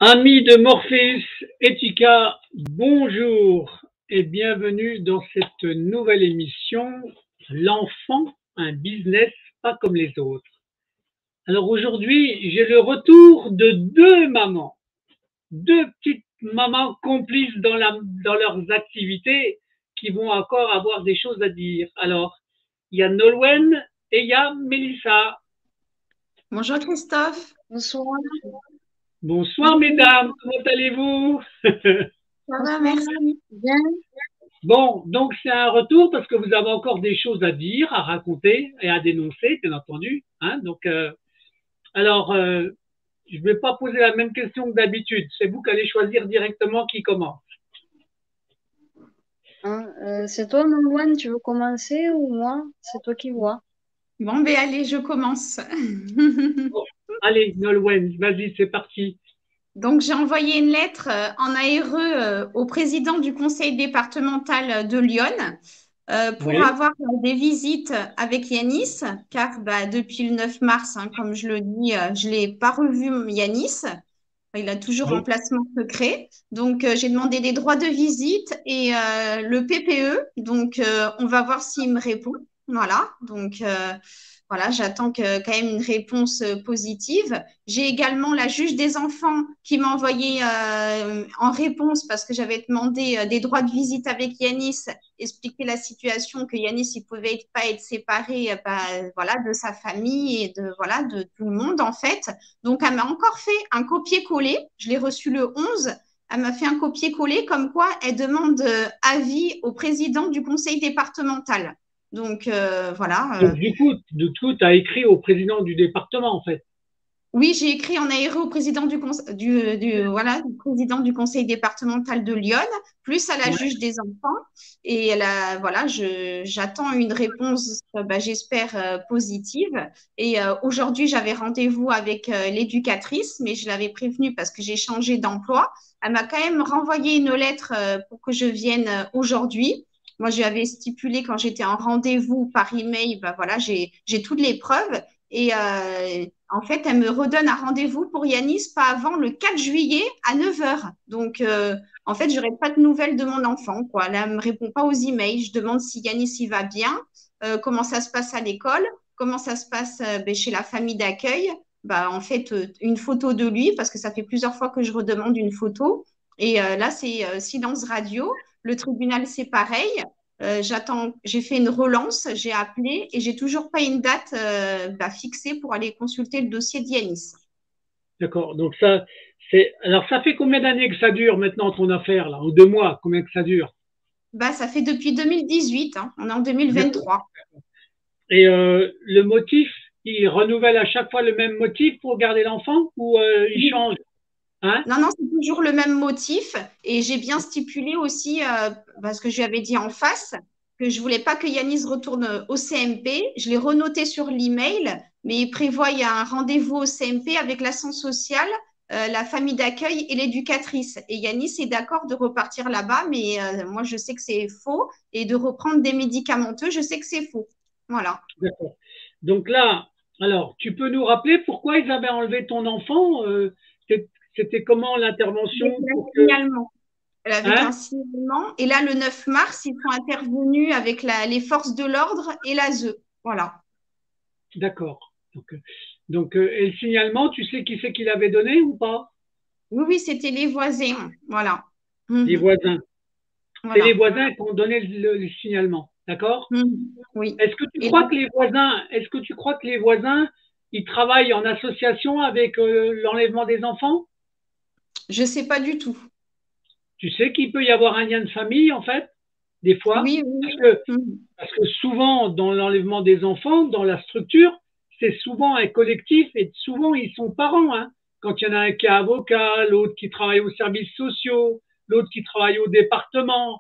Amis de Morpheus Etica, bonjour et bienvenue dans cette nouvelle émission L'enfant, un business pas comme les autres. Alors aujourd'hui, j'ai le retour de deux mamans, deux petites mamans complices dans leurs activités qui vont encore avoir des choses à dire. Alors, il y a Nolwenn et il y a Mélissa. Bonjour Christophe. Bonsoir. Bonsoir mesdames, comment allez-vous? Ça va, merci. Bien. Bon, donc c'est un retour parce que vous avez encore des choses à dire, à raconter et à dénoncer, bien entendu. Hein, donc, je ne vais pas poser la même question que d'habitude. C'est vous qui allez choisir directement qui commence. C'est toi, Nolwenn, tu veux commencer ou moi? C'est toi qui vois. Bon, ben allez, je commence. Bon, allez, Nolwenn, vas-y, c'est parti. Donc, j'ai envoyé une lettre en ARE au président du conseil départemental de Lyon pour Oui, avoir des visites avec Yanis, car depuis le 9 mars, hein, comme je le dis, je ne l'ai pas revu, Yanis. Il a toujours un oui, placement secret. Donc, j'ai demandé des droits de visite et le PPE. Donc, on va voir s'il me répond. Voilà. Donc, voilà, j'attends quand même une réponse positive. J'ai également la juge des enfants qui m'a envoyé en réponse parce que j'avais demandé des droits de visite avec Yanis, expliquer la situation que Yanis il pouvait pas être séparé voilà, de sa famille et voilà, de tout le monde en fait. Donc, elle m'a encore fait un copier-coller. Je l'ai reçu le 11. Elle m'a fait un copier-coller comme quoi elle demande avis au président du conseil départemental. Donc, voilà. donc du coup, tu as écrit au président du département, en fait. Oui, j'ai écrit en aéré au président voilà, du président du conseil départemental de Lyon, plus à la Ouais, juge des enfants. Et voilà, j'attends une réponse, j'espère, positive. Et aujourd'hui, j'avais rendez-vous avec l'éducatrice, mais je l'avais prévenue parce que j'ai changé d'emploi. Elle m'a quand même renvoyé une lettre pour que je vienne aujourd'hui. Moi, j'avais stipulé quand j'étais en rendez-vous par email, voilà, j'ai toutes les preuves. Et en fait, elle me redonne un rendez-vous pour Yanis pas avant le 4 juillet à 9 heures. Donc, en fait, je n'aurai pas de nouvelles de mon enfant, quoi. Là, elle ne me répond pas aux emails. Je demande si Yanis y va bien, comment ça se passe à l'école, comment ça se passe chez la famille d'accueil. En fait, une photo de lui, parce que ça fait plusieurs fois que je redemande une photo. Et là, c'est silence radio. Le tribunal, c'est pareil. J'attends, j'ai fait une relance, j'ai appelé et j'ai toujours pas une date fixée pour aller consulter le dossier d'Yanis. d'accord. Donc ça, alors ça fait combien d'années que ça dure maintenant ton affaire là, ou 2 mois, combien que ça dure? Ça fait depuis 2018, hein, on est en 2023. Et le motif, il renouvelle à chaque fois le même motif pour garder l'enfant ou il change, hein? Non, non, c'est toujours le même motif et j'ai bien stipulé aussi, parce que je lui avais dit en face, que je voulais pas que Yanis retourne au CMP. Je l'ai renoté sur l'email, mais il prévoit il y a un rendez-vous au CMP avec l'assistance sociale, la famille d'accueil et l'éducatrice. Et Yanis est d'accord de repartir là-bas, mais moi je sais que c'est faux et de reprendre des médicamenteux, je sais que c'est faux. Voilà. D'accord. Donc là, alors, tu peux nous rappeler pourquoi ils avaient enlevé ton enfant? C'était comment l'intervention Avec un pour que, signalement. Avec un hein? signalement. Et là, le 9 mars, ils sont intervenus avec les forces de l'ordre et l'ASE. Voilà. D'accord. Et le signalement, tu sais qui c'est qui l'avait donné ou pas? Oui, oui, c'était les voisins. Voilà. Les Mhm. voisins. C'est les Voilà. voisins qui ont donné le signalement. D'accord? Mhm. Oui. Est-ce que tu Et là, crois que les voisins, ils travaillent en association avec l'enlèvement des enfants? je ne sais pas du tout. Tu sais qu'il peut y avoir un lien de famille, en fait, des fois, Oui, oui. parce que, Mhm. parce que souvent, dans l'enlèvement des enfants, dans la structure, c'est souvent un collectif et souvent, ils sont parents. Hein. Quand il y en a un qui est avocat, l'autre qui travaille aux services sociaux, l'autre qui travaille au département.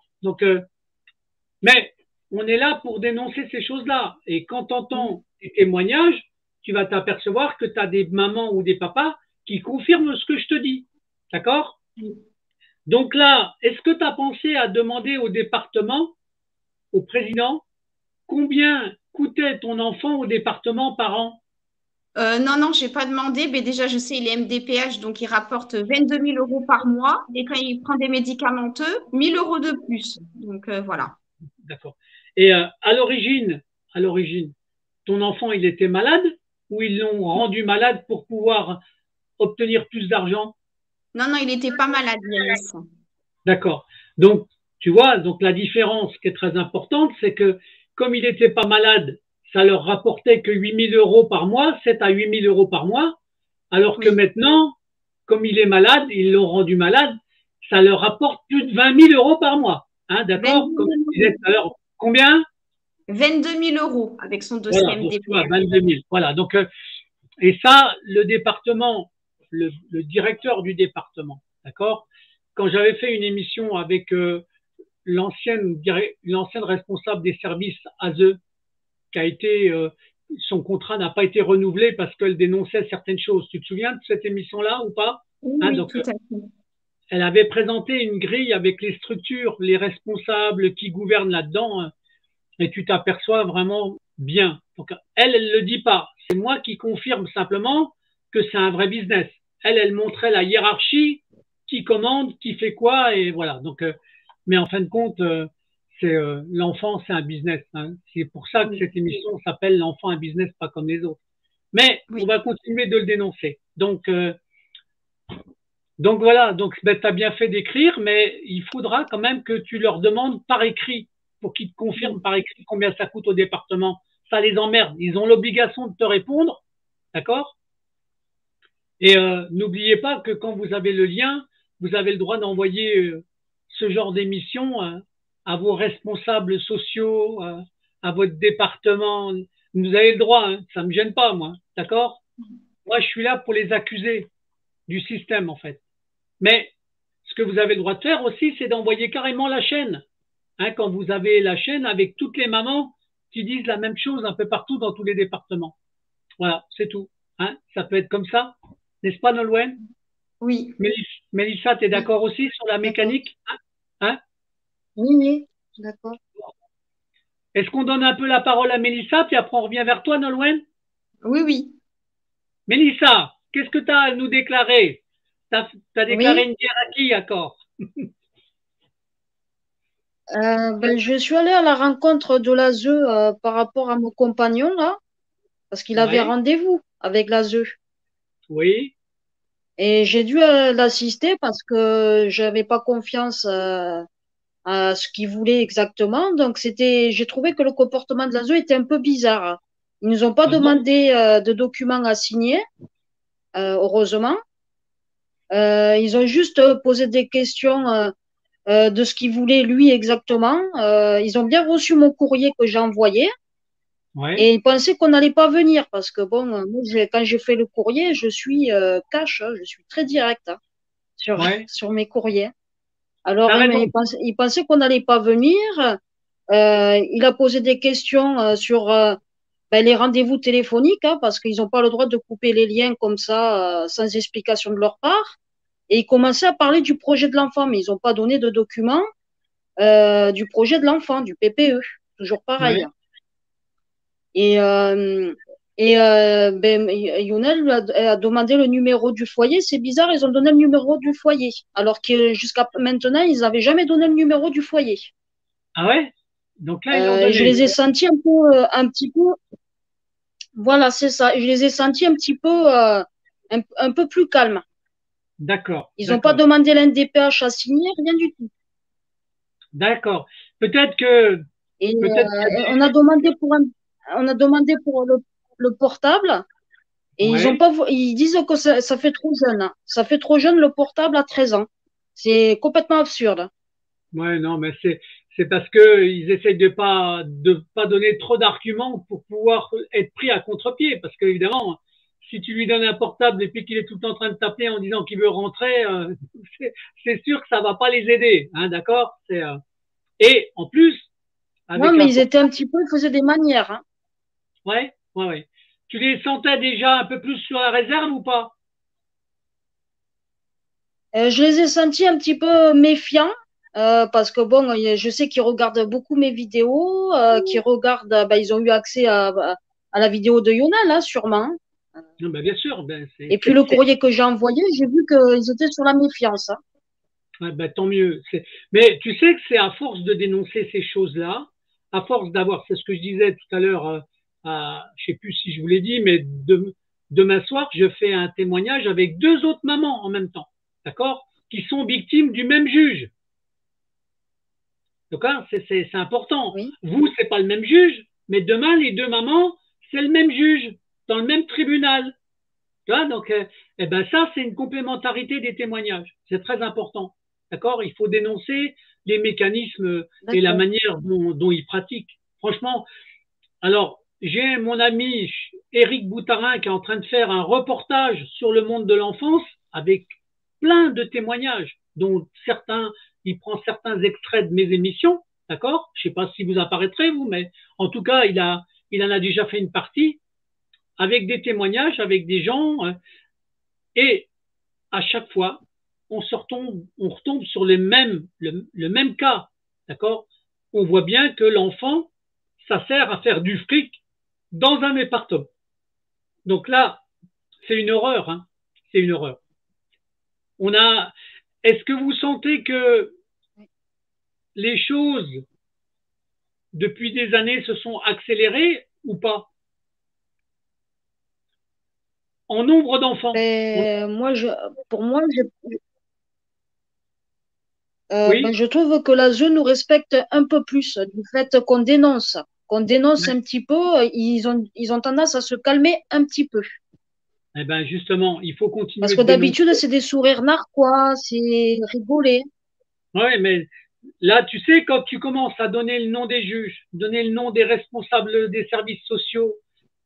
Mais on est là pour dénoncer ces choses-là. Et quand tu entends des témoignages, tu vas t'apercevoir que tu as des mamans ou des papas qui confirment ce que je te dis. D'accord? Mhm. Donc là, est-ce que tu as pensé à demander au département, au président, combien coûtait ton enfant au département par an? Non, non, j'ai pas demandé, mais déjà, je sais, il est MDPH, donc il rapporte 22 000 euros par mois. Et quand il prend des médicamenteux, 1 000 euros de plus. Donc, voilà. D'accord. Et à l'origine, ton enfant, il était malade ou ils l'ont rendu malade pour pouvoir obtenir plus d'argent? Non, non, il n'était pas malade, Yanis. D'accord. Donc, tu vois, donc la différence qui est très importante, c'est que comme il n'était pas malade, ça leur rapportait que 8 000 euros par mois, 7 à 8 000 euros par mois, alors que Oui. maintenant, comme il est malade, ils l'ont rendu malade, ça leur rapporte plus de 20 000 euros par mois. Hein, d'accord? 22 Comme 000 je disais euros. tout à l'heure, combien? 22 000 euros avec son dossier Voilà, donc tu vois, MDPH. 22 000. Voilà, donc, et ça, le département, le directeur du département, d'accord? Quand j'avais fait une émission avec l'ancienne responsable des services ASE, qui a été, son contrat n'a pas été renouvelé parce qu'elle dénonçait certaines choses. Tu te souviens de cette émission-là ou pas? Oui, Hein, oui, donc, tout à fait. elle avait présenté une grille avec les structures, les responsables qui gouvernent là-dedans, hein, et tu t'aperçois vraiment bien. Donc, elle le dit pas. C'est moi qui confirme simplement que c'est un vrai business. Elle montrait la hiérarchie, qui commande, qui fait quoi, et voilà. Donc, mais en fin de compte, c'est l'enfant, c'est un business. Hein. C'est pour ça que Oui, cette émission s'appelle L'enfant, un business, pas comme les autres. Mais on oui, va continuer de le dénoncer. Donc voilà, donc ben, tu as bien fait d'écrire, mais il faudra quand même que tu leur demandes par écrit pour qu'ils te confirment oui. par écrit combien ça coûte au département. Ça les emmerde. Ils ont l'obligation de te répondre, d'accord? Et n'oubliez pas que quand vous avez le lien, vous avez le droit d'envoyer ce genre d'émission à vos responsables sociaux, à votre département. Vous avez le droit, hein, ça me gêne pas, moi, d'accord? Moi, je suis là pour les accuser du système, en fait. Mais ce que vous avez le droit de faire aussi, c'est d'envoyer carrément la chaîne. Hein, quand vous avez la chaîne avec toutes les mamans qui disent la même chose un peu partout dans tous les départements. Voilà, c'est tout. Hein, ça peut être comme ça, n'est-ce pas, Nolwenn? Oui, Mélissa, tu es Oui, d'accord aussi sur la d'accord. mécanique? Hein? Oui, oui, d'accord. Est-ce qu'on donne un peu la parole à Mélissa, puis après on revient vers toi, Nolwenn? oui, oui. Mélissa, qu'est-ce que tu as à nous déclarer? Tu as déclaré Oui, une guerre à qui, encore? ben, je suis allée à la rencontre de l'ASE par rapport à mon compagnon, là, parce qu'il avait Oui, rendez-vous avec l'ASE. oui, Et j'ai dû l'assister parce que j'avais pas confiance à ce qu'il voulait exactement. Donc j'ai trouvé que le comportement de l'ASE était un peu bizarre. Ils nous ont pas ah bon? demandé de documents à signer, heureusement. Ils ont juste posé des questions de ce qu'il voulait lui exactement. Ils ont bien reçu mon courrier que j'ai envoyé Oui, et ils pensaient qu'on n'allait pas venir parce que bon, moi, quand j'ai fait le courrier, je suis cash, hein, je suis très direct hein, sur oui. sur mes courriers. Alors T'as raison. ils pensaient qu'on n'allait pas venir. Il a posé des questions sur ben, les rendez-vous téléphoniques hein, parce qu'ils n'ont pas le droit de couper les liens comme ça sans explication de leur part. Et ils commençaient à parler du projet de l'enfant, mais ils n'ont pas donné de documents du projet de l'enfant, du PPE, toujours pareil. Oui. Et, ben, Younes lui a demandé le numéro du foyer. C'est bizarre, ils ont donné le numéro du foyer, alors que jusqu'à maintenant, ils n'avaient jamais donné le numéro du foyer. Ah ouais? Donc là, ils l'ont Je donné. les ai sentis un petit peu, voilà, c'est ça. Je les ai sentis un petit peu, un peu plus calmes. D'accord, Ils n'ont pas d'accord, demandé l'NDPH à signer, rien du tout. d'accord. Peut-être que, Et peut-être qu'il y a on a demandé pour on a demandé pour le portable et ils ont ouais, pas, ils disent que ça fait trop jeune. Hein. Ça fait trop jeune le portable à 13 ans. C'est complètement absurde. ouais, non, mais c'est parce que ils essayent de pas donner trop d'arguments pour pouvoir être pris à contre-pied. Parce qu'évidemment, si tu lui donnes un portable et puis qu'il est tout le temps en train de taper en disant qu'il veut rentrer, c'est c'est sûr que ça va pas les aider, hein, d'accord? Et en plus, Non, avec mais un ils étaient un petit peu, ils faisaient des manières. Hein. ouais, ouais, ouais. Tu les sentais déjà un peu plus sur la réserve ou pas? Je les ai sentis un petit peu méfiants parce que bon, je sais qu'ils regardent beaucoup mes vidéos, qu'ils regardent, bah, ils ont eu accès à la vidéo de Yona là, sûrement. Non, ben, bien sûr. Et puis le courrier que j'ai envoyé, j'ai vu qu'ils étaient sur la méfiance. Hein. Ben, tant mieux. Mais tu sais que c'est à force de dénoncer ces choses-là, à force d'avoir, c'est ce que je disais tout à l'heure, je sais plus si je vous l'ai dit, mais demain soir, je fais un témoignage avec 2 autres mamans en même temps, d'accord, qui sont victimes du même juge. D'accord, c'est important. Oui. Vous, c'est pas le même juge, mais demain, les 2 mamans, c'est le même juge dans le même tribunal. Tu vois, donc, eh ben ça, c'est une complémentarité des témoignages. C'est très important. D'accord? Il faut dénoncer les mécanismes et la manière dont ils pratiquent. Franchement, alors, j'ai mon ami Éric Boutarin qui est en train de faire un reportage sur le monde de l'enfance avec plein de témoignages, dont certains, il prend certains extraits de mes émissions. D'accord? Je sais pas si vous apparaîtrez, vous, mais en tout cas, il en a déjà fait une partie avec des témoignages, avec des gens, et à chaque fois, on retombe sur le même cas, d'accord? On voit bien que l'enfant, ça sert à faire du fric dans un département. Donc là, c'est une horreur, hein? C'est une horreur. Est-ce que vous sentez que les choses, depuis des années, se sont accélérées ou pas? En nombre d'enfants. Pour moi, oui. je trouve que la zone nous respecte un peu plus du fait qu'on dénonce. Qu'on dénonce un petit peu, ils ont tendance à se calmer un petit peu. Eh ben justement, il faut continuer. Parce que d'habitude, c'est des sourires narquois, c'est rigoler. Oui, mais là, tu sais, quand tu commences à donner le nom des juges, donner le nom des responsables des services sociaux,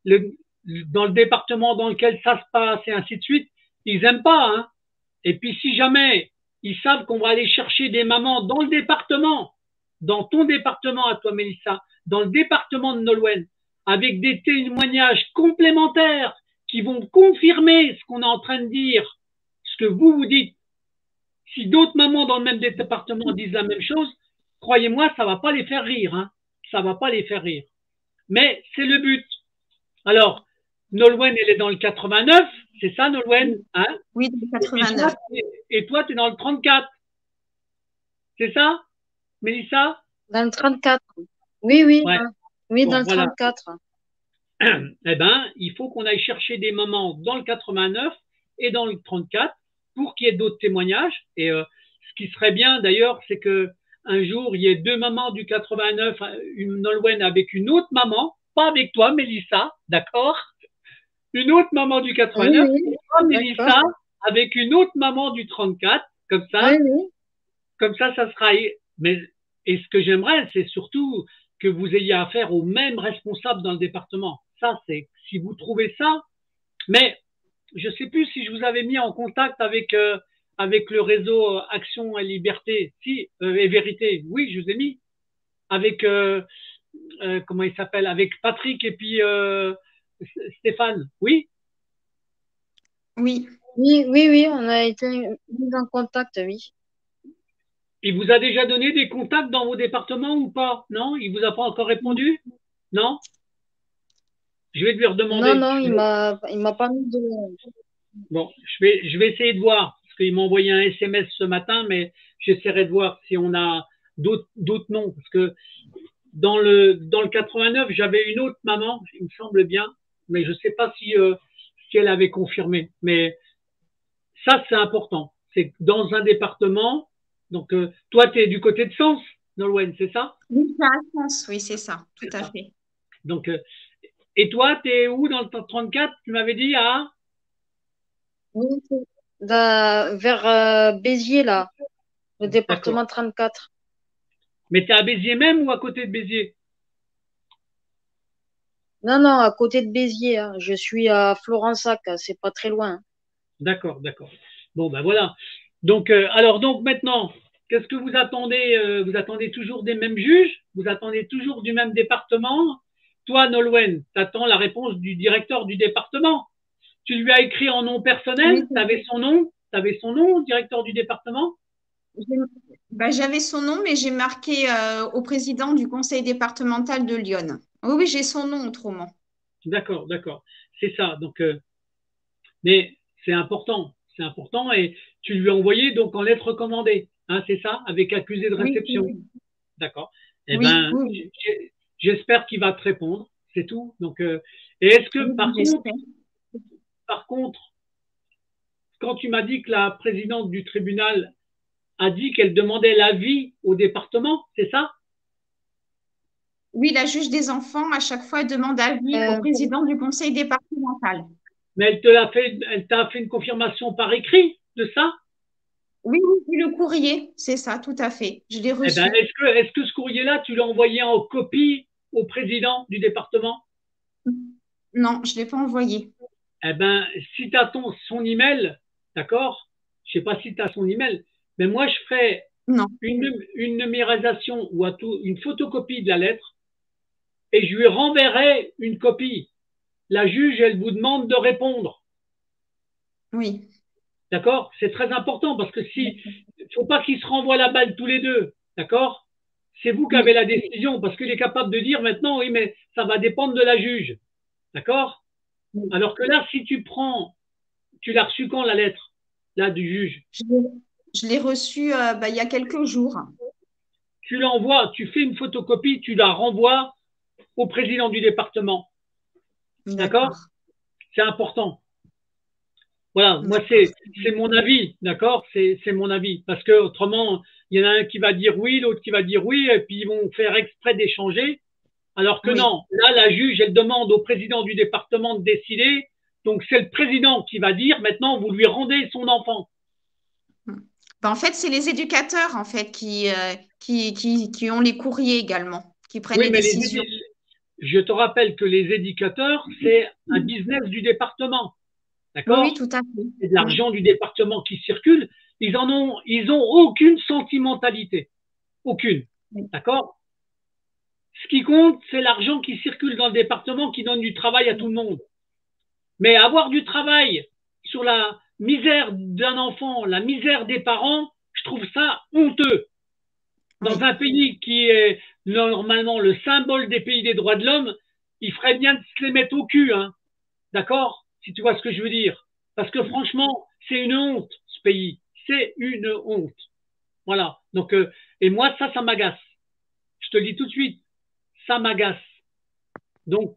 dans le département dans lequel ça se passe et ainsi de suite, ils aiment pas, hein. Et puis si jamais ils savent qu'on va aller chercher des mamans dans le département, dans ton département à toi, Mélissa, dans le département de Nolwenn, avec des témoignages complémentaires qui vont confirmer ce qu'on est en train de dire, ce que vous dites. Si d'autres mamans dans le même département disent la même chose, croyez-moi, ça va pas les faire rire, hein. Ça va pas les faire rire. Mais c'est le but. Alors, Nolwenn, elle est dans le 89, c'est ça, Nolwenn, hein? Oui, dans le 89. Et toi, tu es dans le 34. C'est ça, Mélissa? Dans le 34. Oui, oui. Ouais. Oui, bon, dans le 34. Eh ben, il faut qu'on aille chercher des mamans dans le 89 et dans le 34 pour qu'il y ait d'autres témoignages. Et ce qui serait bien d'ailleurs, c'est que un jour, il y ait 2 mamans du 89, une Nolwenn avec une autre maman, pas avec toi, Mélissa, d'accord? Une autre maman du 89, oui, et toi, Mélissa, avec une autre maman du 34, comme ça. Oui, oui. Comme ça sera. Mais, et ce que j'aimerais, c'est surtout que vous ayez affaire aux mêmes responsables dans le département. Ça, c'est si vous trouvez ça. Mais je ne sais plus si je vous avais mis en contact avec le réseau Action et Liberté, et Vérité. Oui, je vous ai mis avec comment il s'appelle, avec Patrick et puis Stéphane. Oui. Oui. Oui, on a été mis en contact, oui. Il vous a déjà donné des contacts dans vos départements ou pas? Non? Il vous a pas encore répondu? Non? Je vais lui redemander. Non, il m'a pas mis de. Bon, je vais essayer de voir, parce qu'il m'a envoyé un SMS ce matin, mais j'essaierai de voir si on a d'autres noms, parce que dans le 89, j'avais une autre maman, il me semble bien, mais je sais pas si elle avait confirmé. Mais ça, c'est important. C'est dans un département. Donc, toi, tu es du côté de Sens, Nolwenn, c'est ça? Oui, c'est à Sens, oui, c'est ça, tout à fait. Donc, et toi, tu es où dans le 34? Tu m'avais dit à? Oui, vers Béziers, là, le département 34. Mais tu es à Béziers même ou à côté de Béziers? Non, à côté de Béziers. Hein. Je suis à Florensac, c'est pas très loin. D'accord. Bon, ben voilà. Donc, donc maintenant, qu'est-ce que vous attendez? Vous attendez toujours des mêmes juges? Vous attendez toujours du même département? Toi, Nolwenn, tu attends la réponse du directeur du département. Tu lui as écrit en nom personnel? Oui. Tu avais son nom? Directeur du département? J'avais son nom, mais j'ai marqué au président du conseil départemental de Lyon. Oui, j'ai son nom autrement. D'accord. C'est ça. Donc, Mais c'est important, et tu lui as envoyé donc en lettre recommandée, hein, c'est ça, avec accusé de réception. Oui, D'accord. Eh oui, ben, oui, j'espère qu'il va te répondre, c'est tout. Donc, et est-ce que oui, oui, j'espère. par contre, quand tu m'as dit que la présidente du tribunal a dit qu'elle demandait l'avis au département, c'est ça? Oui, la juge des enfants, à chaque fois, elle demande avis au Euh, président du conseil départemental. Mais elle t'a fait une confirmation par écrit de ça? Oui, oui, oui, le courrier, c'est ça, tout à fait. Je l'ai Eh ben, reçu. est-ce que ce courrier-là, tu l'as envoyé en copie au président du département? Non, je ne l'ai pas envoyé. Eh ben, si tu as son email, d'accord? Je sais pas si tu as son email, mais moi, je ferai Non, une numérisation ou une photocopie de la lettre et je lui renverrai une copie. La juge, elle vous demande de répondre. oui. D'accord? C'est très important parce que si, faut pas qu'ils se renvoient la balle tous les deux. D'accord? C'est vous qui avez Oui, la décision parce qu'il est capable de dire maintenant, oui, mais ça va dépendre de la juge. D'accord? oui. Alors que là, si tu l'as reçu quand la lettre, là, du juge? Je l'ai reçu il y a quelques jours. Tu l'envoies, tu fais une photocopie, tu la renvoies au président du département. D'accord? D'accord, C'est important. Voilà, moi d'accord. c'est mon avis, d'accord? C'est mon avis parce que autrement il y en a un qui va dire oui, l'autre qui va dire oui et puis ils vont faire exprès d'échanger alors que Oui. non, là la juge elle demande au président du département de décider. Donc c'est le président qui va dire maintenant vous lui rendez son enfant. En fait, c'est les éducateurs en fait qui ont les courriers également, qui prennent Oui, les mais décisions. je te rappelle que les éducateurs c'est un business du département, Oui, oui, d'accord? tout à fait. C'est de Oui, l'argent du département qui circule. Ils ont aucune sentimentalité, aucune, oui, d'accord? Ce qui compte, c'est l'argent qui circule dans le département qui donne du travail à tout le monde. Mais avoir du travail sur la misère d'un enfant, la misère des parents, je trouve ça honteux. Dans oui. un pays qui est normalement le symbole des pays des droits de l'homme, il ferait bien de se les mettre au cul, hein. D'accord? Si tu vois ce que je veux dire. Parce que franchement, c'est une honte, ce pays. C'est une honte. Voilà. Donc, et moi, ça m'agace. Je te le dis tout de suite. Ça m'agace. Donc,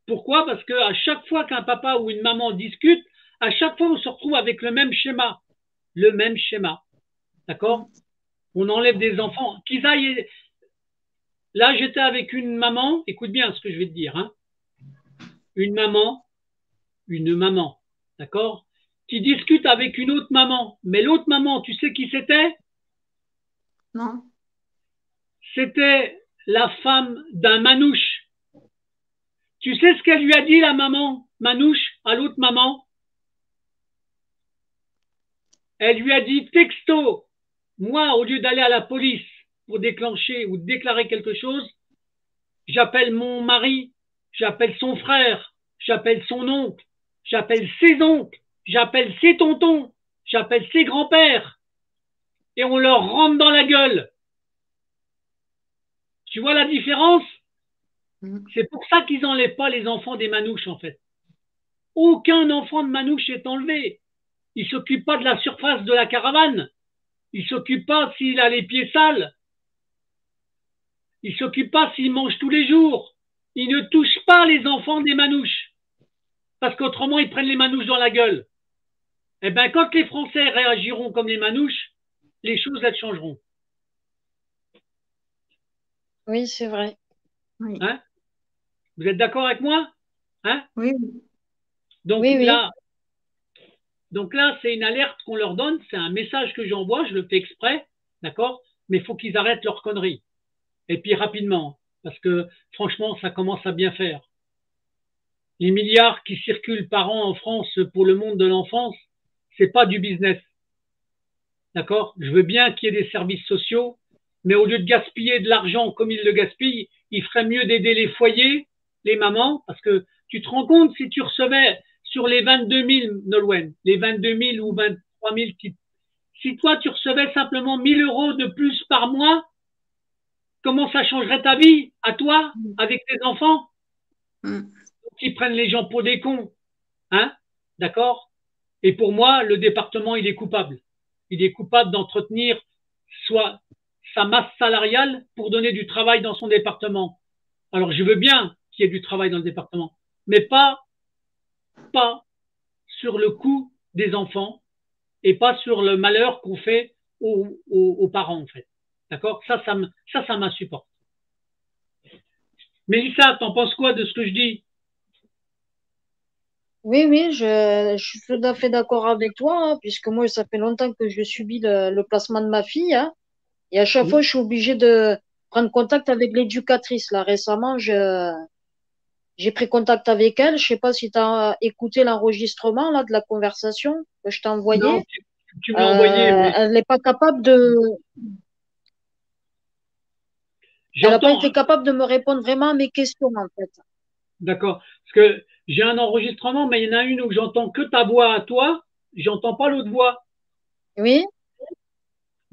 pourquoi? Parce que à chaque fois qu'un papa ou une maman discute, à chaque fois on se retrouve avec le même schéma. Le même schéma. D'accord? On enlève des enfants. Qu'ils aillent. Là, j'étais avec une maman, écoute bien ce que je vais te dire, hein. Une maman, une maman, d'accord? Qui discute avec une autre maman. Mais l'autre maman, tu sais qui c'était? Non, C'était la femme d'un manouche. Tu sais ce qu'elle lui a dit, la maman, manouche, à l'autre maman? Elle lui a dit texto, moi, au lieu d'aller à la police pour déclencher ou déclarer quelque chose, j'appelle mon mari, j'appelle son frère, j'appelle son oncle, j'appelle ses oncles, j'appelle ses tontons, j'appelle ses grands-pères et on leur rentre dans la gueule. Tu vois la différence? C'est pour ça qu'ils n'enlèvent pas les enfants des manouches, en fait. Aucun enfant de manouche est enlevé. Il ne s'occupe pas de la surface de la caravane. Il ne s'occupe pas s'il a les pieds sales. Il ne s'occupe pas s'il mange tous les jours. Il ne touche pas les enfants des manouches. Parce qu'autrement, ils prennent les manouches dans la gueule. Eh bien, quand les Français réagiront comme les manouches, les choses, elles changeront. oui, c'est vrai. oui, Hein? Vous êtes d'accord avec moi? Hein? oui, oui. Donc Oui, oui. là, donc là, c'est une alerte qu'on leur donne, c'est un message que j'envoie, je le fais exprès, d'accord? Mais il faut qu'ils arrêtent leurs conneries. Et puis rapidement, parce que franchement, ça commence à bien faire. Les milliards qui circulent par an en France pour le monde de l'enfance, c'est pas du business. D'accord? Je veux bien qu'il y ait des services sociaux, mais au lieu de gaspiller de l'argent comme ils le gaspillent, il ferait mieux d'aider les foyers, les mamans, parce que tu te rends compte si tu recevais sur les 22 000, Nolwenn, les 22 000 ou 23 000 si toi tu recevais simplement 1 000 euros de plus par mois, comment ça changerait ta vie, à toi, avec tes enfants, Mm. qui prennent les gens pour des cons, hein? D'accord? Et pour moi, le département, il est coupable. Il est coupable d'entretenir soit sa masse salariale pour donner du travail dans son département. Alors, je veux bien qu'il y ait du travail dans le département, mais pas sur le coût des enfants et pas sur le malheur qu'on fait aux parents, en fait. D'accord? Ça m'insupporte. Mélissa, t'en penses quoi de ce que je dis? Oui, oui, je suis tout à fait d'accord avec toi, hein, puisque moi, ça fait longtemps que je subis le placement de ma fille, hein, et à chaque fois, je suis obligée de prendre contact avec l'éducatrice. Là, récemment, j'ai pris contact avec elle. Je sais pas si tu as écouté l'enregistrement là de la conversation que je t'ai Non, envoyé. tu me l'as envoyé, mais Elle n'est pas capable de, elle n'a pas j'entends, été capable de me répondre vraiment à mes questions, en fait. d'accord, parce que j'ai un enregistrement, mais il y en a une où j'entends que ta voix à toi, j'entends pas l'autre voix, Oui.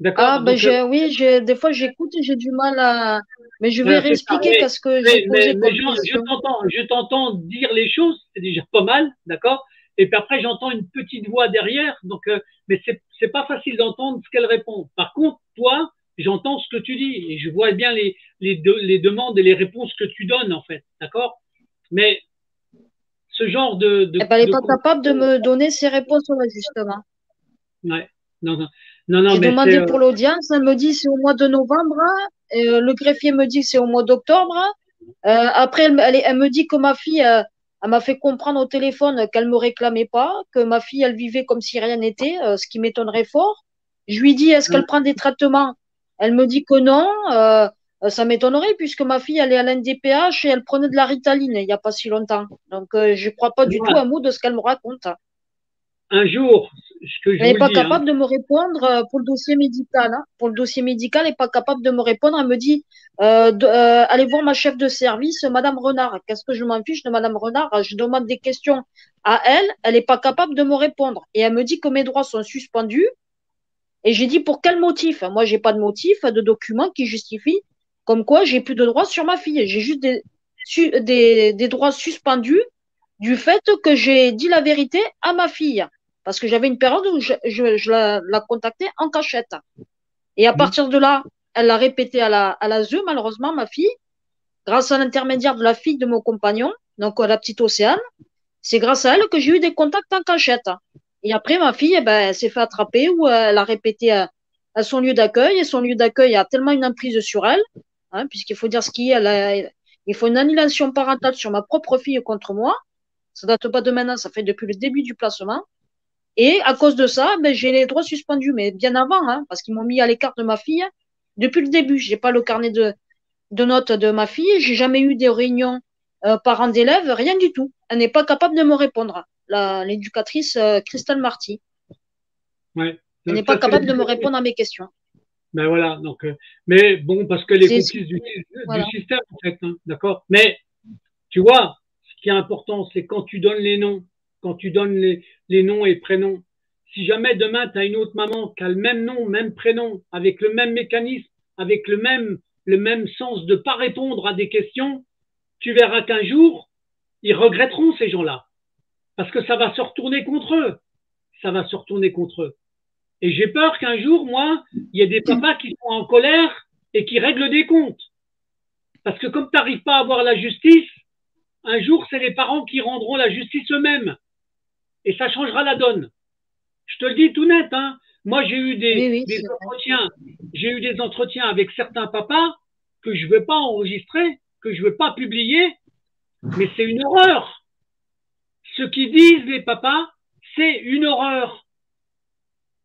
Ah, d'accord? ben, Donc, oui, des fois, j'écoute et j'ai du mal à, mais je vais c'est ça. réexpliquer qu'est-ce que j'ai posé Mais comme question. je t'entends dire les choses, c'est déjà pas mal, d'accord? Et puis après, j'entends une petite voix derrière, donc, mais c'est pas facile d'entendre ce qu'elle répond. Par contre, toi, j'entends ce que tu dis et je vois bien les demandes et les réponses que tu donnes, en fait, d'accord? Mais ce genre Eh ben, elle n'est de pas capable de me donner ses réponses là, justement. ouais, non, non, non, non, J'ai mais c'est, demandé pour l'audience, elle me dit c'est au mois de novembre, hein, et, le greffier me dit que c'est au mois d'octobre, hein. Après, elle me dit que ma fille, elle m'a fait comprendre au téléphone qu'elle me réclamait pas, que ma fille, elle vivait comme si rien n'était, ce qui m'étonnerait fort. Je lui dis, est-ce qu'elle prend des traitements? Elle me dit que non. Ça m'étonnerait puisque ma fille, elle est à l'NDPH et elle prenait de la Ritaline il n'y a pas si longtemps. Donc, je crois pas du tout moi, un mot de ce qu'elle me raconte. un jour, ce que je Elle vous n'est le pas dis, hein, capable de me répondre pour le dossier médical, hein. Pour le dossier médical, elle n'est pas capable de me répondre. Elle me dit, allez voir ma chef de service, Madame Renard. Qu'est-ce que je m'en fiche de Madame Renard? Je demande des questions à elle. Elle n'est pas capable de me répondre. Et elle me dit que mes droits sont suspendus. Et j'ai dit, pour quel motif? Moi, j'ai pas de motif, de document qui justifie comme quoi j'ai plus de droits sur ma fille. J'ai juste des droits suspendus du fait que j'ai dit la vérité à ma fille. Parce que j'avais une période où je la contactais en cachette. Et à hmm, partir de là, elle l'a répété à la ZEU, malheureusement, ma fille, grâce à l'intermédiaire de la fille de mon compagnon, donc la petite Océane. C'est grâce à elle que j'ai eu des contacts en cachette. Et après, ma fille, eh ben, elle s'est fait attraper ou elle a répété à son lieu d'accueil. Et son lieu d'accueil a tellement une emprise sur elle, hein, puisqu'il faut dire ce qu'il y a. Il faut une annulation parentale sur ma propre fille contre moi. Ça date pas de maintenant, ça fait depuis le début du placement. Et à cause de ça, ben, j'ai les droits suspendus, mais bien avant, hein, parce qu'ils m'ont mis à l'écart de ma fille depuis le début. J'ai pas le carnet de notes de ma fille, j'ai jamais eu des réunions parents d'élèves, rien du tout. Elle n'est pas capable de me répondre. L'éducatrice Christelle Marty, ouais. elle Donc n'est pas ça, c'est capable de me répondre à mes questions. ben voilà, donc, mais bon, parce qu'elle est C'est complice du voilà. système, en fait, hein, d'accord? Mais, tu vois, ce qui est important, c'est quand tu donnes les noms, quand tu donnes les noms et prénoms. Si jamais demain, tu as une autre maman qui a le même nom, même prénom, avec le même mécanisme, avec le même sens de pas répondre à des questions, tu verras qu'un jour, ils regretteront ces gens-là. Parce que ça va se retourner contre eux. Ça va se retourner contre eux. Et j'ai peur qu'un jour, moi, il y ait des papas qui sont en colère et qui règlent des comptes. Parce que comme tu n'arrives pas à avoir la justice, un jour, c'est les parents qui rendront la justice eux-mêmes. Et ça changera la donne. Je te le dis tout net, hein. Moi, Oui, oui, des c'est vrai. entretiens, j'ai eu des entretiens avec certains papas que je ne veux pas enregistrer, que je ne veux pas publier, mais c'est une horreur. Ce qu'ils disent, les papas, c'est une horreur.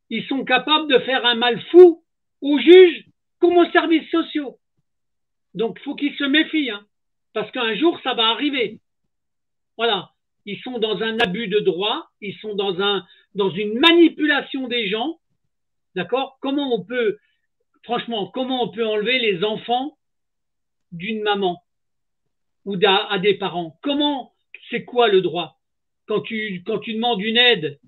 Ils sont capables de faire un mal fou aux juges comme aux services sociaux. Donc, il faut qu'ils se méfient, hein, parce qu'un jour, ça va arriver. Voilà. Ils sont dans un abus de droit, ils sont dans une manipulation des gens. D'accord? Franchement, comment on peut enlever les enfants d'une maman ou à des parents? C'est quoi le droit? Quand tu demandes une aide,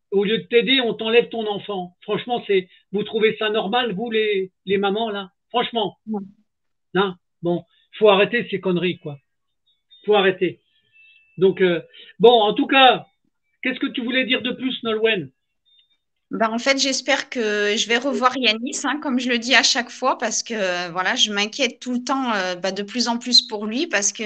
au lieu de t'aider, on t'enlève ton enfant. Franchement, vous trouvez ça normal, vous, les mamans, là? Franchement, non? Bon, faut arrêter ces conneries, quoi. Faut arrêter. Donc, bon, en tout cas, Qu'est-ce que tu voulais dire de plus, Nolwenn? Ben, en fait, j'espère que je vais revoir Yanis, hein, comme je le dis à chaque fois, parce que voilà, je m'inquiète tout le temps de plus en plus pour lui, parce que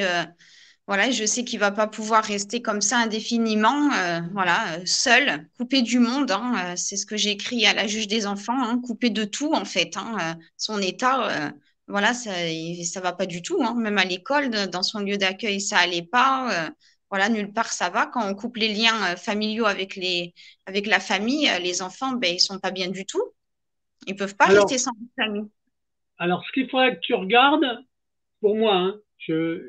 voilà, je sais qu'il va pas pouvoir rester comme ça indéfiniment, voilà, seul, coupé du monde. Hein, c'est ce que j'ai écrit à la juge des enfants, hein, coupé de tout en fait. Hein, son état, voilà, ça va pas du tout. Hein, même à l'école, dans son lieu d'accueil, ça allait pas. Voilà, nulle part ça va. Quand on coupe les liens familiaux avec la famille, les enfants, ben ils sont pas bien du tout. Ils peuvent pas rester Alors, sans famille. alors, ce qu'il faudrait que tu regardes, pour moi, hein, je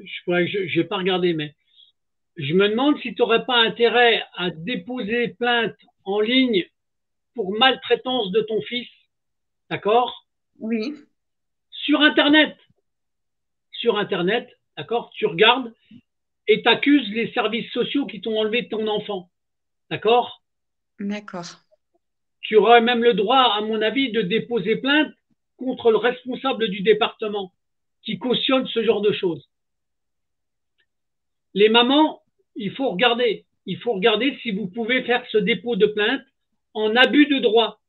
vais pas regarder, mais je me demande si tu n'aurais pas intérêt à déposer plainte en ligne pour maltraitance de ton fils, d'accord? Oui, Sur Internet. Sur Internet, d'accord? Tu regardes et tu accuses les services sociaux qui t'ont enlevé ton enfant, d'accord? d'accord. Tu aurais même le droit, à mon avis, de déposer plainte contre le responsable du département qui cautionne ce genre de choses. Les mamans, il faut regarder. Il faut regarder si vous pouvez faire ce dépôt de plainte en abus de droit.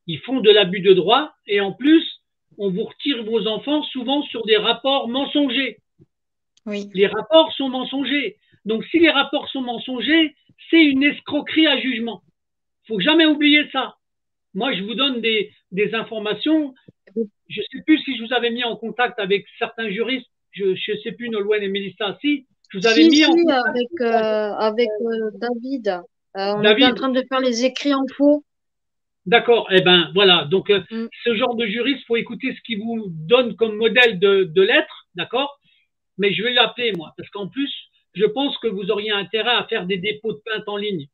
Ils font de l'abus de droit et en plus, on vous retire vos enfants souvent sur des rapports mensongers. Oui. Les rapports sont mensongers. Donc, si les rapports sont mensongers, c'est une escroquerie à jugement. Il ne faut jamais oublier ça. Moi, je vous donne des informations. Je ne sais plus si je vous avais mis en contact avec certains juristes. Je ne sais plus, Nolwenn et Mélissa, si. Je vous avais Si, mis si, en contact avec David, on était en David. train de faire les écrits en faux. D'accord. Eh ben, voilà. Donc, Mm. ce genre de juriste, faut écouter ce qu'il vous donne comme modèle de lettres. D'accord. Mais je vais l'appeler, moi. Parce qu'en plus, je pense que vous auriez intérêt à faire des dépôts de plainte en ligne.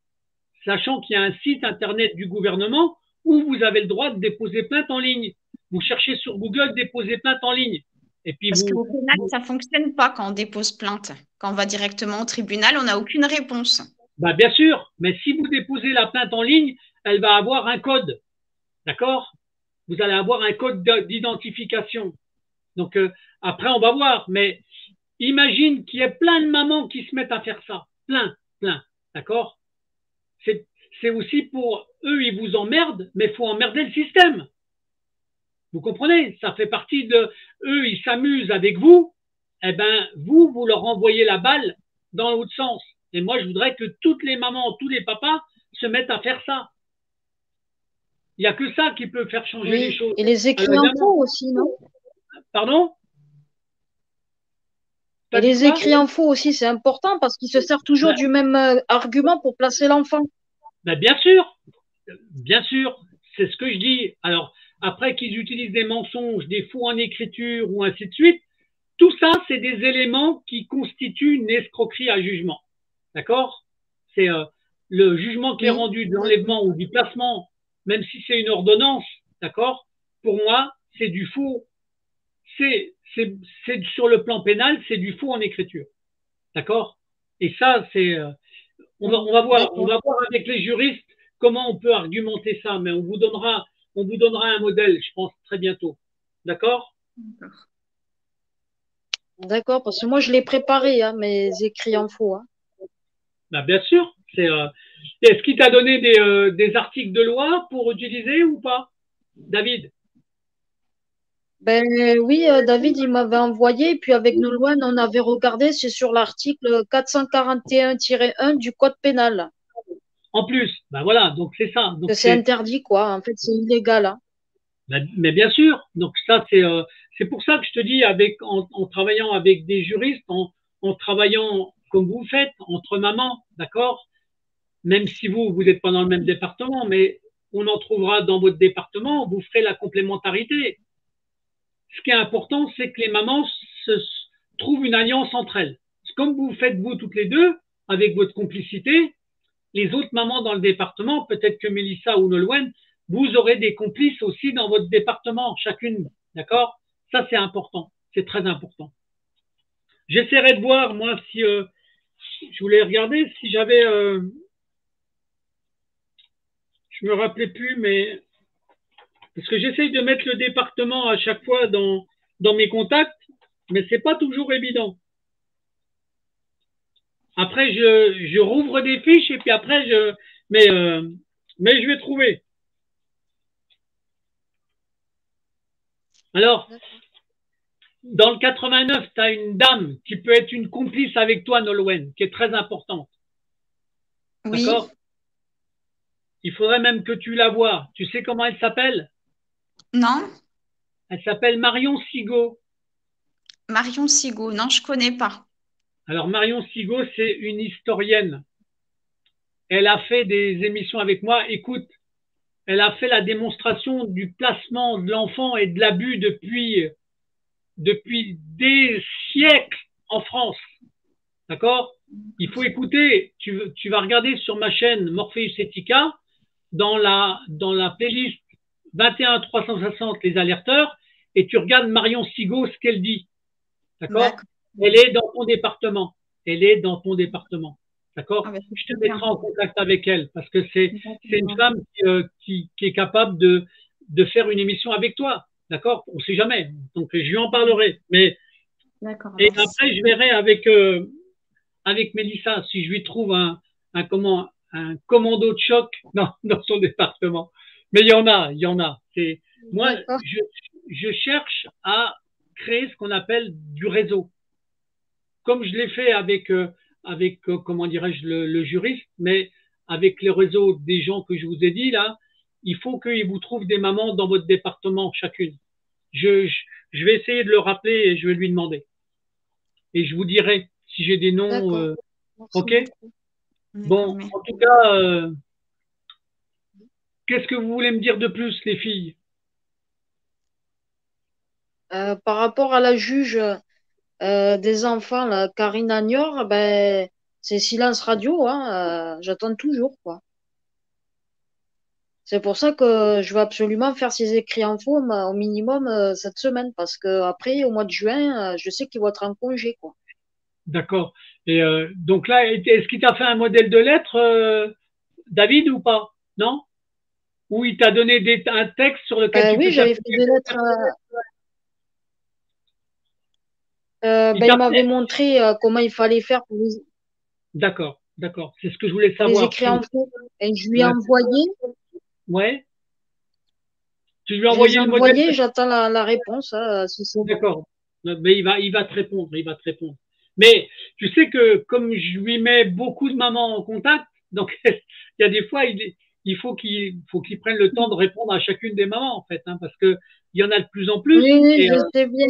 Sachant qu'il y a un site internet du gouvernement où vous avez le droit de déposer plainte en ligne. Vous cherchez sur Google déposer plainte en ligne. Et puis Parce qu'au pénal, ça fonctionne pas quand on dépose plainte. Quand on va directement au tribunal, on n'a aucune réponse. bah bien sûr, mais si vous déposez la plainte en ligne, elle va avoir un code. D'accord? Vous allez avoir un code d'identification. Donc après, on va voir. Mais imagine qu'il y ait plein de mamans qui se mettent à faire ça. Plein, plein. D'accord? C'est aussi pour eux, ils vous emmerdent, mais il faut emmerder le système. Vous comprenez? Ça fait partie de eux, ils s'amusent avec vous. Eh ben, vous leur envoyez la balle dans l'autre sens. Et moi, je voudrais que toutes les mamans, tous les papas se mettent à faire ça. Il n'y a que ça qui peut faire changer les Oui, choses. et les Alors, écrits en évidemment, faux aussi, non? pardon? Et T'as dit les quoi? écrits en faux aussi, c'est important parce qu'ils se servent toujours Ben, du même argument pour placer l'enfant. ben, bien sûr, c'est ce que je dis. Alors, après qu'ils utilisent des mensonges, des faux en écriture ou ainsi de suite, tout ça, c'est des éléments qui constituent une escroquerie à jugement. D'accord? C'est le jugement qui est Oui, rendu de l'enlèvement ou du placement, même si c'est une ordonnance, d'accord? Pour moi, c'est du faux. C'est sur le plan pénal, c'est du faux en écriture, d'accord? Et ça, c'est on d'accord. va voir avec les juristes comment on peut argumenter ça, mais on vous donnera un modèle, je pense très bientôt, d'accord? D'accord, parce que moi, je l'ai préparé, hein, mes écrits en faux. Hein. Ben, bien sûr. Est-ce qu'il t'a donné des articles de loi pour utiliser ou pas, David? Ben oui, David, il m'avait envoyé, puis avec Nolwenn, on avait regardé, c'est sur l'article 441-1 du Code pénal, En plus, ben voilà, donc c'est ça. que Donc c'est interdit, quoi. En fait, c'est illégal. Hein. mais bien sûr. Donc ça, c'est pour ça que je te dis, en travaillant avec des juristes, en travaillant comme vous faites, entre mamans, d'accord? Même si vous n'êtes pas dans le même département, mais on en trouvera dans votre département, vous ferez la complémentarité. Ce qui est important, c'est que les mamans se trouvent une alliance entre elles. Comme vous faites vous toutes les deux, avec votre complicité, les autres mamans dans le département, peut-être que Mélissa ou Nolwenn, vous aurez des complices aussi dans votre département, chacune. D'accord? Ça, c'est important. C'est très important. J'essaierai de voir, moi, si je voulais regarder si j'avais, je me rappelais plus, mais parce que j'essaye de mettre le département à chaque fois dans mes contacts, mais c'est pas toujours évident. Après, je rouvre des fiches et puis après, mais je vais trouver. Alors, dans le 89, tu as une dame qui peut être une complice avec toi, Nolwenn, qui est très importante. Oui. D'accord? Il faudrait même que tu la vois. Tu sais comment elle s'appelle? Non? Elle s'appelle Marion Sigaud. Marion Sigaud. Non, je connais pas. Alors, Marion Sigaud, c'est une historienne. Elle a fait des émissions avec moi. Écoute, elle a fait la démonstration du placement de l'enfant et de l'abus depuis des siècles en France. D'accord? Il faut écouter. Tu vas regarder sur ma chaîne Morpheus Etica, dans la playlist 21 360 les alerteurs, et tu regardes Marion Sigaud, ce qu'elle dit. D'accord? D'accord. Elle est dans ton département. Elle est dans ton département. D'accord? Ah, bah, Je te bien. mettrai en contact avec elle parce que c'est une D'accord. femme qui est capable de faire une émission avec toi. D'accord? On ne sait jamais. Donc, je lui en parlerai. D'accord, Et merci. après, je verrai avec Mélissa si je lui trouve un commando de choc dans son département. Mais il y en a. Moi, D'accord. je cherche à créer ce qu'on appelle du réseau. Comme je l'ai fait avec comment dirais-je, le juriste, mais avec les réseaux des gens que je vous ai dit là, il faut qu'ils vous trouvent des mamans dans votre département chacune. Je vais essayer de le rappeler et je vais lui demander. Et je vous dirai si j'ai des noms. D'accord. Merci OK? beaucoup. D'accord, Bon, merci. en tout cas, qu'est-ce que vous voulez me dire de plus, les filles? Par rapport à la juge des enfants, là, Karine Agnor, ben, c'est silence radio, hein, j'attends toujours, quoi. C'est pour ça que je veux absolument faire ces écrits en faux au minimum cette semaine, parce que après, au mois de juin, je sais qu'ils vont être en congé, quoi. D'accord. Et donc là, est-ce qu'il t'a fait un modèle de lettre, David, ou pas? Non? Ou il t'a donné un texte sur lequel tu Oui, peux j'avais fait t'appuyer? des lettres. Il Ben, t'a il m'avait fait. montré comment il fallait faire D'accord, d'accord. C'est ce que je voulais pour les savoir. écrits en faux. Et je lui ai Ouais. envoyé, Ouais. Tu lui as je les ai envoyé le modèle. envoyés, j'attends la réponse, hein, si c'est bon. D'accord. Mais il va te répondre, il va te répondre. Mais tu sais que comme je lui mets beaucoup de mamans en contact, donc il y a des fois, il faut qu'il prenne le temps de répondre à chacune des mamans, en fait, hein, parce que il y en a de plus en plus. Oui, oui, Et je sais bien.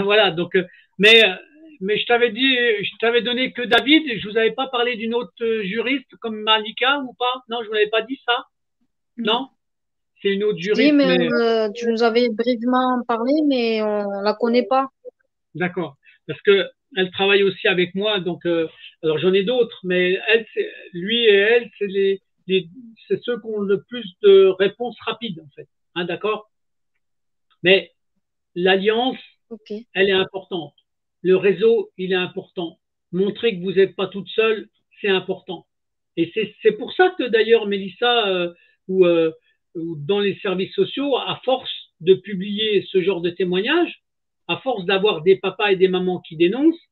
voilà, donc, mais, euh, mais je t'avais donné que David, et je vous avais pas parlé d'une autre juriste comme Malika ou pas? Non, je vous avais pas dit ça? Non. Non? C'est une autre Si, juriste, mais mais tu nous avais brièvement parlé, mais on la connaît pas. d'accord. Parce que elle travaille aussi avec moi, donc alors j'en ai d'autres, mais lui et elle, c'est ceux qui ont le plus de réponses rapides en fait. Hein, d'accord. Mais l'alliance, Ok. elle est importante. Le réseau, il est important. Montrer que vous n'êtes pas toute seule, c'est important. Et c'est pour ça que d'ailleurs, Mélissa, ou dans les services sociaux, à force de publier ce genre de témoignages, à force d'avoir des papas et des mamans qui dénoncent,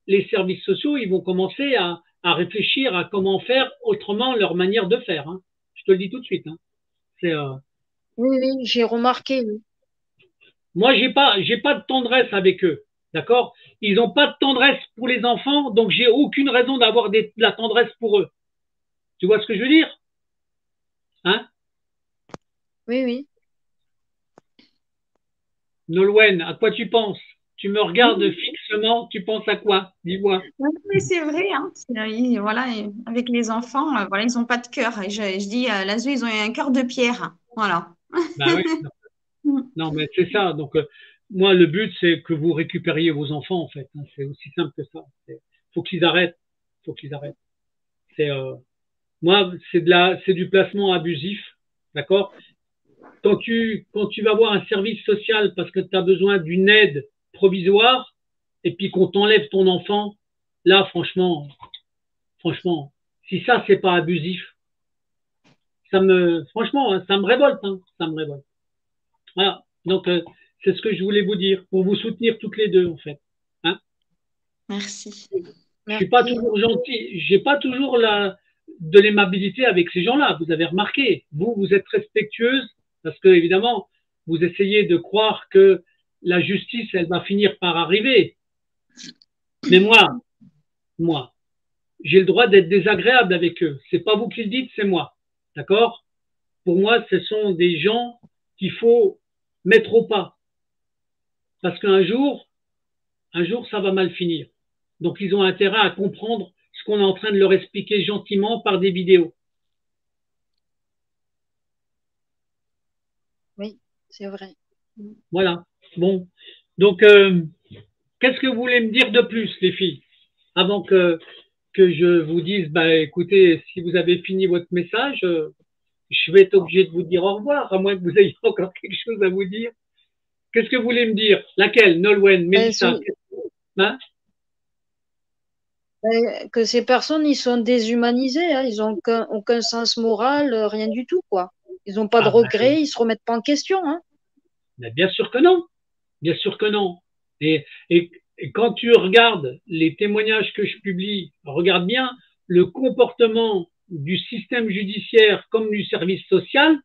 les services sociaux, ils vont commencer à réfléchir à comment faire autrement leur manière de faire. Hein. Je te le dis tout de suite. Hein. C'est, Oui, oui, j'ai remarqué, oui. moi, j'ai pas de tendresse avec eux. D'accord? Ils n'ont pas de tendresse pour les enfants, donc j'ai aucune raison d'avoir de la tendresse pour eux. Tu vois ce que je veux dire? Hein? Oui, oui. Nolwenn, à quoi tu penses? Tu me regardes Oui, fixement, tu penses à quoi? Dis-moi. oui, oui, c'est vrai, hein. Voilà, et avec les enfants, voilà, ils n'ont pas de cœur. Et je dis, l'ASU, ils ont un cœur de pierre. Voilà. Bah oui, non, mais c'est ça. Donc, moi, le but, c'est que vous récupériez vos enfants, en fait. Hein. C'est aussi simple que ça. Faut qu'ils arrêtent. Faut qu'ils arrêtent. C'est, moi, c'est du placement abusif. D'accord? Quand tu vas voir un service social parce que tu as besoin d'une aide provisoire et puis qu'on t'enlève ton enfant, là, franchement, si ça, c'est pas abusif, franchement, hein, ça me révolte, hein, ça me révolte. Voilà. Donc, c'est ce que je voulais vous dire pour vous soutenir toutes les deux, en fait. Hein? Merci. Je suis pas toujours gentil. J'ai pas toujours de l'aimabilité avec ces gens-là. Vous avez remarqué. Vous êtes respectueuse parce que, évidemment, vous essayez de croire que la justice, elle va finir par arriver. Mais moi, j'ai le droit d'être désagréable avec eux. C'est pas vous qui le dites, c'est moi. D'accord? Pour moi, ce sont des gens qu'il faut mettre au pas. Parce qu'un jour, ça va mal finir. Donc, ils ont intérêt à comprendre ce qu'on est en train de leur expliquer gentiment par des vidéos. Oui, c'est vrai. Voilà. Bon. Donc, qu'est-ce que vous voulez me dire de plus, les filles, avant que je vous dise, bah, écoutez, si vous avez fini votre message, je vais être obligé de vous dire au revoir, à moins que vous ayez encore quelque chose à vous dire. Qu'est-ce que vous voulez me dire? Laquelle? Nolwenn, Mélissa? Hein? Que ces personnes, ils sont déshumanisés, hein, ils n'ont aucun sens moral, rien du tout, quoi. Ils n'ont pas de regrets, ils se remettent pas en question, hein. Mais bien sûr que non. Bien sûr que non. Et quand tu regardes les témoignages que je publie, regarde bien le comportement du système judiciaire comme du service social,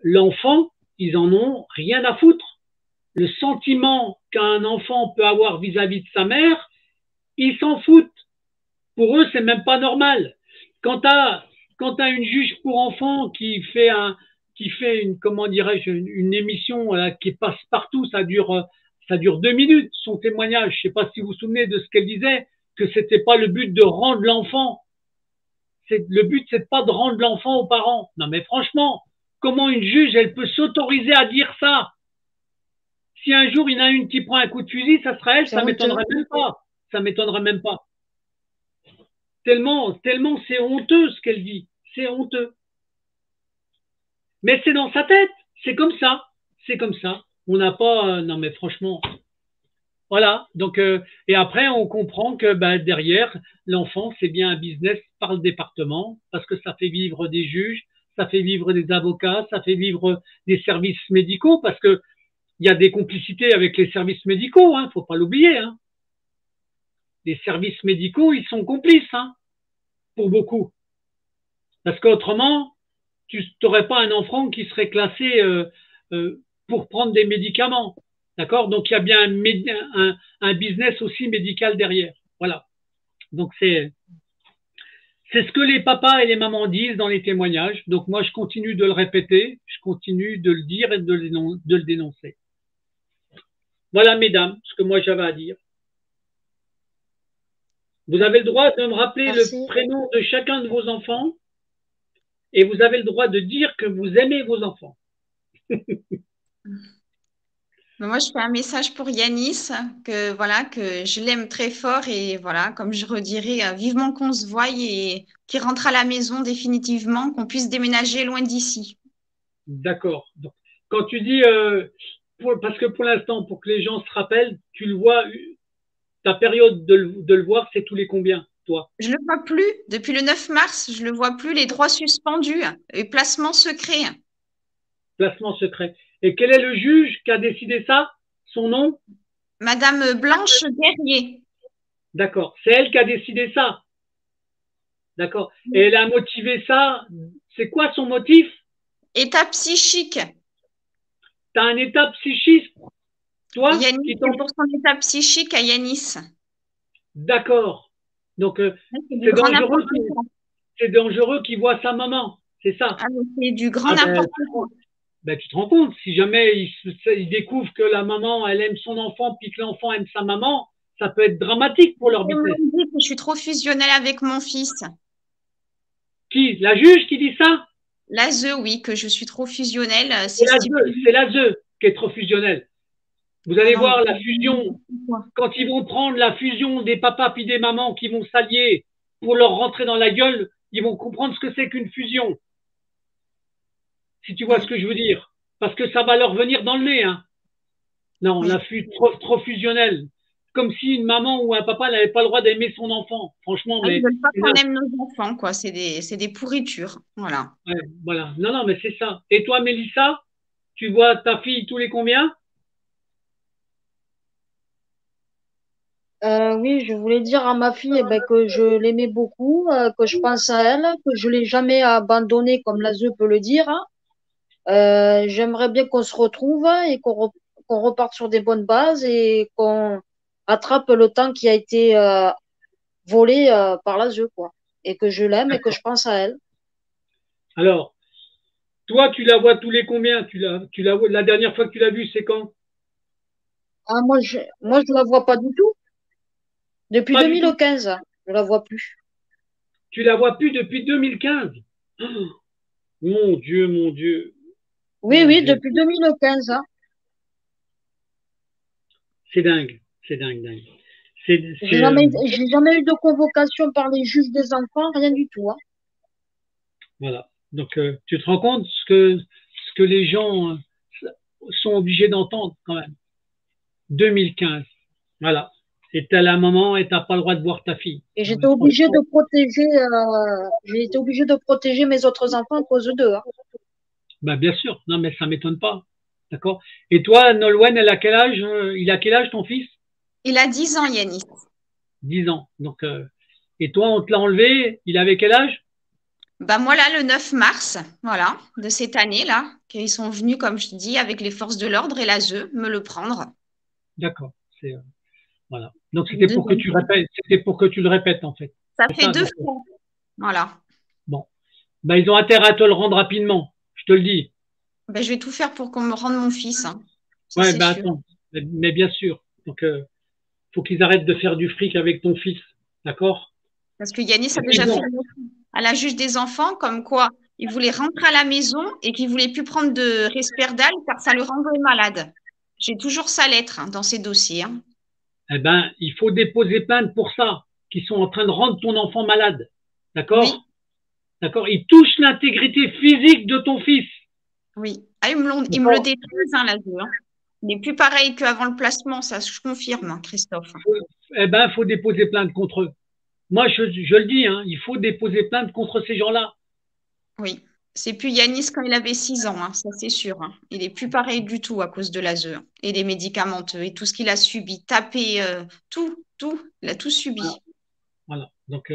l'enfant, ils en ont rien à foutre. Le sentiment qu'un enfant peut avoir vis-à-vis de sa mère, ils s'en foutent. Pour eux, c'est même pas normal. Quand t'as une juge pour enfants qui fait une, comment dirais-je, une émission qui passe partout, ça dure 2 minutes, son témoignage. Je sais pas si vous vous souvenez de ce qu'elle disait, que c'était pas le but de rendre l'enfant. Le but, c'est pas de rendre l'enfant aux parents. Non, mais franchement, comment une juge, elle peut s'autoriser à dire ça? Si un jour, il y en a une qui prend un coup de fusil, ça sera elle, ça m'étonnerait même pas. Ça m'étonnerait même pas. Tellement c'est honteux ce qu'elle dit. C'est honteux. Mais c'est dans sa tête. C'est comme ça. C'est comme ça. On n'a pas. Non, mais franchement. Voilà. Donc, et après, on comprend que derrière, l'enfant, c'est bien un business par le département, parce que ça fait vivre des juges, ça fait vivre des avocats, ça fait vivre des services médicaux, parce que il y a des complicités avec les services médicaux, hein, faut pas l'oublier. Hein. Les services médicaux, ils sont complices, hein, pour beaucoup. Parce qu'autrement, tu n'aurais pas un enfant qui serait classé pour prendre des médicaments. D'accord? Donc, il y a bien un business aussi médical derrière. Voilà. Donc, c'est ce que les papas et les mamans disent dans les témoignages. Donc, moi, je continue de le répéter, je continue de le dire et de le dénoncer. Voilà, mesdames, ce que moi j'avais à dire. Vous avez le droit de me rappeler le prénom de chacun de vos enfants et vous avez le droit de dire que vous aimez vos enfants. Moi, je fais un message pour Yanis, que voilà, que je l'aime très fort et voilà, comme je redirais, vivement qu'on se voie et qu'il rentre à la maison définitivement, qu'on puisse déménager loin d'ici. D'accord. Donc, quand tu dis, parce que pour l'instant, pour que les gens se rappellent, tu le vois, ta période de le voir, c'est tous les combien, toi? Je le vois plus. Depuis le 9 mars, je le vois plus. Les droits suspendus et placement secret. Placement secret. Et quel est le juge qui a décidé ça? Son nom? Madame Blanche Guerrier. D'accord. C'est elle qui a décidé ça. D'accord. Et elle a motivé ça. C'est quoi son motif? État psychique. Tu as un état psychique, toi? Yanis, c'est pour son état psychique à Yanis. D'accord. Donc, c'est dangereux qu'il voit sa maman. C'est ça. Ah, c'est du grand n'importe quoi. Tu te rends compte, si jamais il découvre que la maman, elle aime son enfant, puis que l'enfant aime sa maman, ça peut être dramatique pour leur business. Je suis trop fusionnelle avec mon fils. Qui? La juge qui dit ça? L'ASE, oui, que je suis trop fusionnelle. C'est l'ASE qui est trop fusionnelle. Vous allez voir la fusion. Quand ils vont prendre la fusion des papas puis des mamans qui vont s'allier pour leur rentrer dans la gueule, ils vont comprendre ce que c'est qu'une fusion. Si tu vois ce que je veux dire. Parce que ça va leur venir dans le nez. Hein. Non, la trop fusionnelle. Comme si une maman ou un papa n'avait pas le droit d'aimer son enfant. Franchement, mais. Ils veulent pas qu'on aime nos enfants, quoi. C'est des pourritures. Voilà. Ouais, voilà. Non, mais c'est ça. Et toi, Mélissa, tu vois ta fille tous les combien? Oui, je voulais dire à ma fille que je l'aimais beaucoup, que je pense à elle, que je l'ai jamais abandonnée comme l'ASE peut le dire. J'aimerais bien qu'on se retrouve et qu'on reparte sur des bonnes bases et qu'on attrape le temps qui a été volé par l'ASE, quoi. Et que je l'aime et que D'accord. je pense à elle. Alors, toi, tu la vois tous les combien? La dernière fois que tu l'as vue, c'est quand? Ah, moi, je la vois pas du tout. Depuis Pas du tout. 2015, je la vois plus. Tu la vois plus depuis 2015. Oh, mon Dieu, mon Dieu, Oui, mon oui, Dieu. depuis 2015, hein. C'est dingue. C'est dingue, dingue. J'ai jamais eu de convocation par les juges des enfants, rien du tout, hein. Voilà. Donc, tu te rends compte ce que les gens sont obligés d'entendre quand même. 2015. Voilà. Et t'as la maman et t'as pas le droit de voir ta fille. Et Ah ouais, franchement, j'ai été obligée de protéger mes autres enfants à cause d'eux, hein. bah bien sûr. Non, mais ça m'étonne pas. D'accord. Et toi, Nolwenn, elle a quel âge? Il a quel âge ton fils? Il a 10 ans, Yanis. 10 ans. Donc, et toi, on te l'a enlevé. Il avait quel âge? Bah moi là, le 9 mars, voilà, de cette année-là, qu'ils sont venus, comme je te dis, avec les forces de l'ordre et l'ASE, me le prendre. D'accord. Voilà. Donc Une c'était pour que deuxième tu fois. répètes. C'était pour que tu le répètes en fait. Ça C'est fait ça. deux Donc, fois. Voilà. bon. Bah, ils ont intérêt à te le rendre rapidement. Je te le dis. Ben, je vais tout faire pour qu'on me rende mon fils, hein. Ça, Ouais, c'est bah sûr. attends. Mais bien sûr. Donc, faut qu'ils arrêtent de faire du fric avec ton fils. D'accord? Parce que Yanis Et a puis déjà fait bon. une lettre à la juge des enfants, comme quoi il voulait rentrer à la maison et qu'il voulait plus prendre de Risperdal car ça le rendait malade. J'ai toujours sa lettre, hein, dans ses dossiers, hein. Eh ben, il faut déposer plainte pour ça. Qu'ils sont en train de rendre ton enfant malade. Oui, D'accord? D'accord? Ils touchent l'intégrité physique de ton fils. oui. Ah, ils me le D'accord? détruisent, hein, l'ASE, hein. Il n'est plus pareil qu'avant le placement, ça je confirme, hein, Christophe. Eh ben, faut déposer plainte contre eux. Moi, je le dis, hein, il faut déposer plainte contre ces gens-là. Oui. C'est plus Yanis quand il avait 6 ans, hein, ça c'est sûr, hein. Il est plus pareil du tout à cause de l'ASE, hein, et des médicamenteux et tout ce qu'il a subi, tapé, tout, il a tout Voilà. subi. Voilà. Donc,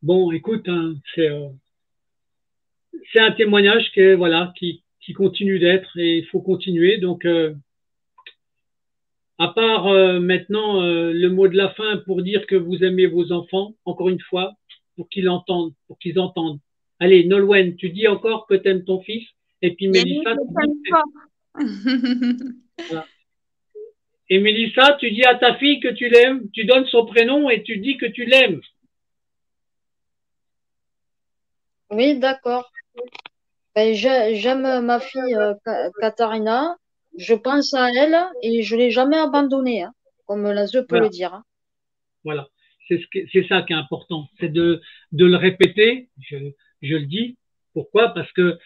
bon, écoute, hein, c'est un témoignage qui continue d'être et il faut continuer. Donc, à part maintenant le mot de la fin pour dire que vous aimez vos enfants, encore une fois, pour qu'ils entendent. Allez, Nolwenn, tu dis encore que tu aimes ton fils, et puis Yannick, Mélissa, je tu dis, t'aime pas. voilà. Et Mélissa, tu dis à ta fille que tu l'aimes, tu donnes son prénom et tu dis que tu l'aimes. Oui, d'accord. J'aime ma fille Katharina. Je pense à elle et je l'ai jamais abandonnée, hein, comme l'ASE peut le Voilà, dire, hein. voilà. C'est ça qui est important, c'est de le répéter. Je le dis. Pourquoi? Parce que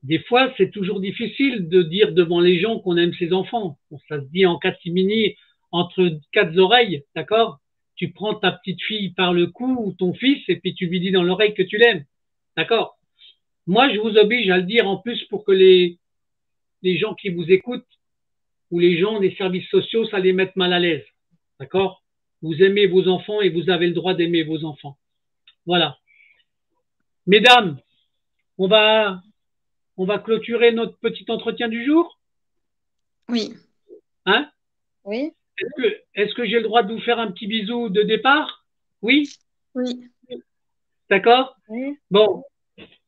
des fois, c'est toujours difficile de dire devant les gens qu'on aime ses enfants. Bon, ça se dit en catimini, entre quatre oreilles, d'accord? Tu prends ta petite fille par le cou ou ton fils et puis tu lui dis dans l'oreille que tu l'aimes, d'accord? Moi, je vous oblige à le dire en plus pour que les gens qui vous écoutent ou les gens des services sociaux, ça les mette mal à l'aise, d'accord? Vous aimez vos enfants et vous avez le droit d'aimer vos enfants. Voilà. Mesdames, on va, on va clôturer notre petit entretien du jour, Oui, hein? Oui, Est-ce que j'ai le droit de vous faire un petit bisou de départ? Oui? oui, D'accord? oui, Bon.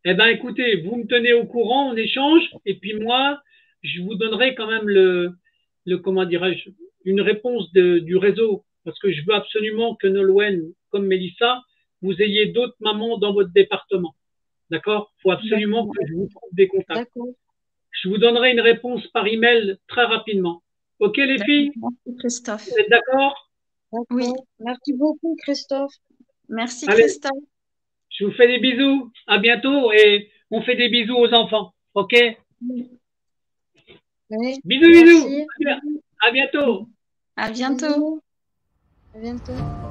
Eh ben, écoutez, vous me tenez au courant, on échange, et puis moi, je vous donnerai quand même comment dirais-je, une réponse du réseau, parce que je veux absolument que Nolwenn, comme Mélissa, vous ayez d'autres mamans dans votre département. D'accord? Il faut absolument d'accord, que je vous trouve des contacts. d'accord, Je vous donnerai une réponse par email très rapidement. Ok, les d'accord. filles? Merci, Vous Christophe. êtes d'accord? Oui, d'accord. Merci beaucoup, Christophe. merci, Allez, Christophe. je vous fais des bisous. À bientôt et on fait des bisous aux enfants. Ok? Oui. Oui, Bisous, bisous. merci. À bientôt. À bientôt. Bisous. À bientôt.